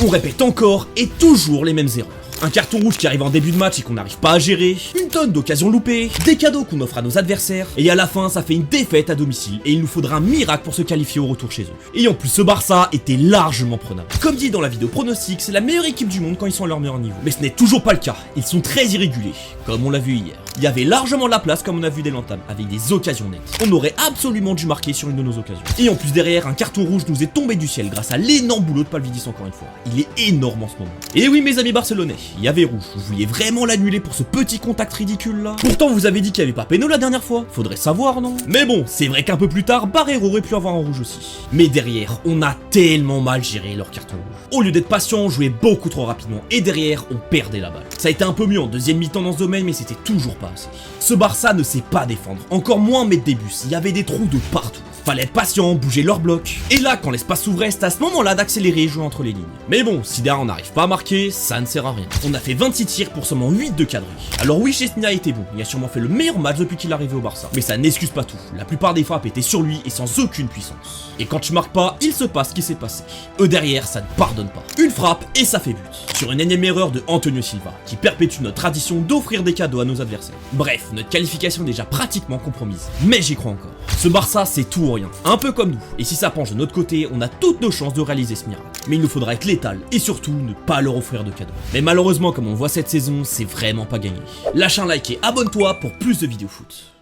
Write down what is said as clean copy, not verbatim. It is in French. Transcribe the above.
On répète encore et toujours les mêmes erreurs. Un carton rouge qui arrive en début de match et qu'on n'arrive pas à gérer, une tonne d'occasions loupées, des cadeaux qu'on offre à nos adversaires, et à la fin ça fait une défaite à domicile et il nous faudra un miracle pour se qualifier au retour chez eux. Et en plus ce Barça était largement prenable. Comme dit dans la vidéo pronostic, c'est la meilleure équipe du monde quand ils sont à leur meilleur niveau. Mais ce n'est toujours pas le cas, ils sont très irréguliers, comme on l'a vu hier. Il y avait largement la place comme on a vu dès l'entame, avec des occasions nettes. On aurait absolument dû marquer sur une de nos occasions. Et en plus derrière, un carton rouge nous est tombé du ciel grâce à l'énorme boulot de Palvidis encore une fois. Il est énorme en ce moment. Et oui mes amis barcelonais, il y avait rouge. Vous vouliez vraiment l'annuler pour ce petit contact ridicule là? Pourtant vous avez dit qu'il n'y avait pas péno la dernière fois. Faudrait savoir non? Mais bon, c'est vrai qu'un peu plus tard, Barreiro aurait pu avoir un rouge aussi. Mais derrière, on a tellement mal géré leur carton rouge. Au lieu d'être patient, on jouait beaucoup trop rapidement. Et derrière, on perdait la balle. Ça a été un peu mieux en deuxième mi-temps dans ce domaine, mais c'était toujours pas assez. Ce Barça ne sait pas défendre, encore moins mettre des buts, il y avait des trous de partout. Fallait être patient, bouger leur bloc. Et là, quand l'espace s'ouvrait, c'est à ce moment-là d'accélérer et jouer entre les lignes. Mais bon, si derrière on n'arrive pas à marquer, ça ne sert à rien. On a fait 26 tirs pour seulement 8 de cadrés. Alors oui, Chesney a été bon, il a sûrement fait le meilleur match depuis qu'il est arrivé au Barça. Mais ça n'excuse pas tout, la plupart des frappes étaient sur lui et sans aucune puissance. Et quand tu marques pas, il se passe ce qui s'est passé. Eux derrière, ça ne pardonne pas. Une frappe et ça fait but. Sur une énième erreur de Antonio Silva, qui perpétue notre tradition d'offrir des cadeaux à nos adversaires. Bref, notre qualification est déjà pratiquement compromise. Mais j'y crois encore. Ce Barça, c'est tout ou rien. Un peu comme nous. Et si ça penche de notre côté, on a toutes nos chances de réaliser ce miracle. Mais il nous faudra être létal et surtout ne pas leur offrir de cadeaux. Mais malheureusement, comme on voit cette saison, c'est vraiment pas gagné. Lâche un like et abonne-toi pour plus de vidéos foot.